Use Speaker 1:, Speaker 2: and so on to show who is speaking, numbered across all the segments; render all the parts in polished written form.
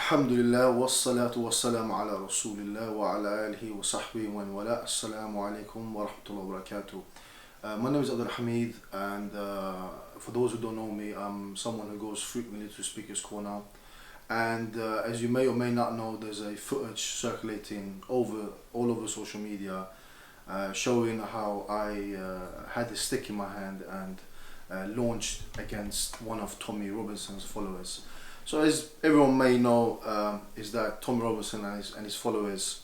Speaker 1: Alhamdulillah, wassalatu wassalamu ala rasulillah wa ala alihi wa sahbihi wa wala. Assalamu alaikum wa rahmatullahi wa barakatuh. My name is Abdul Hamid, and for those who don't know me, I'm someone who goes frequently to Speaker's Corner. And as you may or may not know, there's a footage circulating all over social media showing how I had a stick in my hand and launched against one of Tommy Robinson's followers. So as everyone may know, is that Tommy Robinson and his followers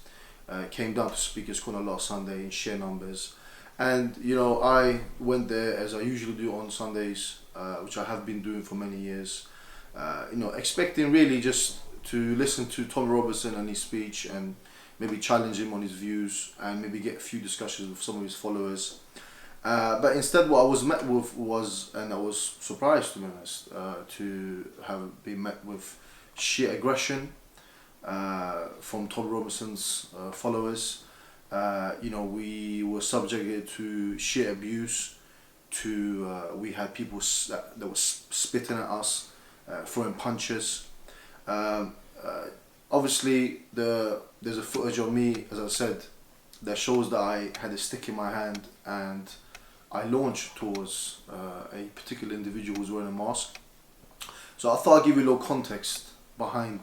Speaker 1: came down to Speaker's Corner last Sunday in sheer numbers. And you know, I went there as I usually do on Sundays, which I have been doing for many years, you know, expecting really just to listen to Tommy Robinson and his speech and maybe challenge him on his views and maybe get a few discussions with some of his followers. But instead what I was met with was, and I was surprised to be honest, to have been met with sheer aggression from Tommy Robinson's followers. You know, we were subjected to sheer abuse, we had people that were spitting at us, throwing punches. Obviously there's a footage of me, as I said, that shows that I had a stick in my hand and I launched towards a particular individual who was wearing a mask. So I thought I'd give you a little context behind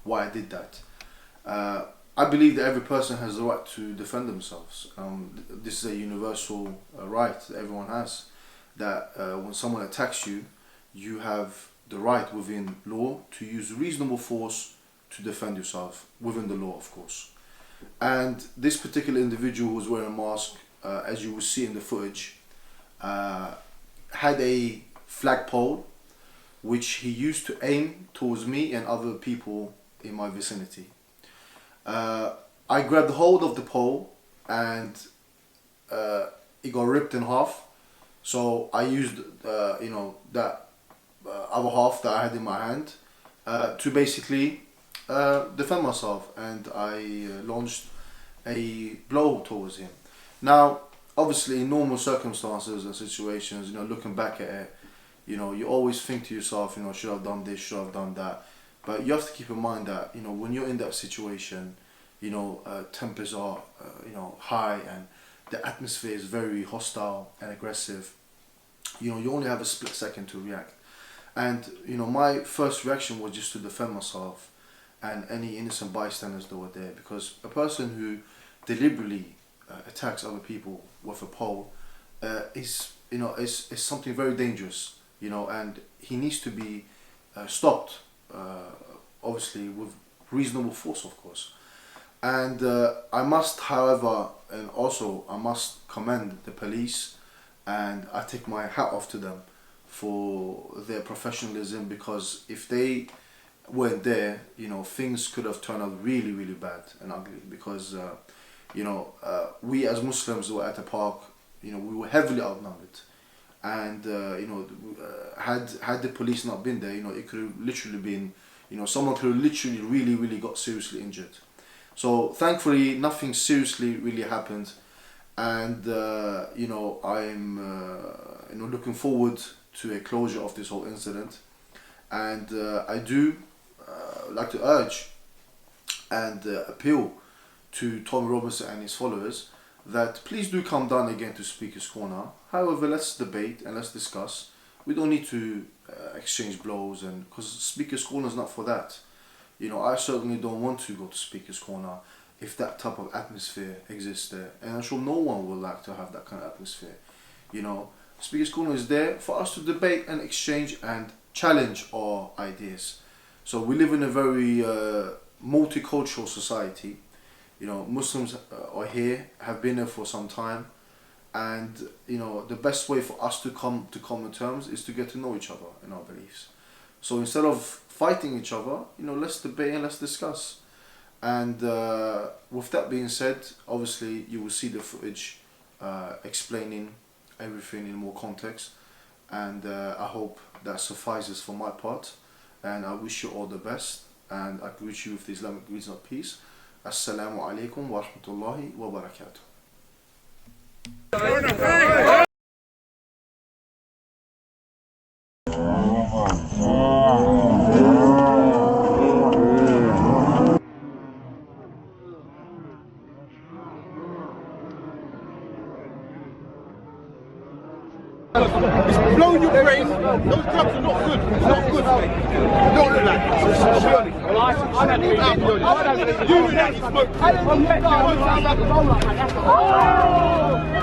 Speaker 1: why I did that. I believe that every person has the right to defend themselves. This is a universal right that everyone has, that when someone attacks you, you have the right within law to use reasonable force to defend yourself, within the law of course. And this particular individual who was wearing a mask, as you will see in the footage, had a flagpole which he used to aim towards me and other people in my vicinity. I grabbed hold of the pole and it got ripped in half. So I used you know, that other half that I had in my hand to basically defend myself, and I launched a blow towards him. Now obviously in normal circumstances and situations, you know, looking back at it, you know, you always think to yourself, you know, should I have done this, should I have done that? But you have to keep in mind that, you know, when you're in that situation, you know, tempers are you know, high, and the atmosphere is very hostile and aggressive. You know, you only have a split second to react. And you know, my first reaction was just to defend myself and any innocent bystanders that were there, because a person who deliberately attacks other people with a pole is, you know, is something very dangerous, you know, and he needs to be stopped, obviously with reasonable force of course. And I must, however, and also I must commend the police, and I take my hat off to them for their professionalism, because if they weren't there, you know, things could have turned out really, really bad and ugly, because you know, we as Muslims were at a park, you know, we were heavily outnumbered, and you know, had the police not been there, you know, it could have literally been, you know, someone could have literally really got seriously injured. So thankfully nothing seriously really happened, and you know, I'm you know, looking forward to a closure of this whole incident. And I do like to urge and appeal to Tommy Robinson and his followers that please do come down again to Speaker's Corner. However, let's debate and let's discuss. We don't need to exchange blows, and because Speaker's Corner is not for that. You know, I certainly don't want to go to Speaker's Corner if that type of atmosphere exists there, and I'm sure no one would like to have that kind of atmosphere. You know, Speaker's Corner is there for us to debate and exchange and challenge our ideas. So we live in a very multicultural society. You know, Muslims are here, have been here for some time, and you know, the best way for us to come to common terms is to get to know each other in our beliefs. So instead of fighting each other, you know, let's debate and let's discuss. And with that being said, obviously you will see the footage explaining everything in more context, and I hope that suffices for my part, and I wish you all the best, and I greet you with the Islamic greetings of peace. Assalamu alaikum wa rahmatullahi wa barakatuh.
Speaker 2: It's blowing your brain. Those drugs are not good. It's not good, mate. Don't look like it. Surely.
Speaker 3: Well, I don't believe it.
Speaker 2: You know that you smoke.
Speaker 3: I don't believe it.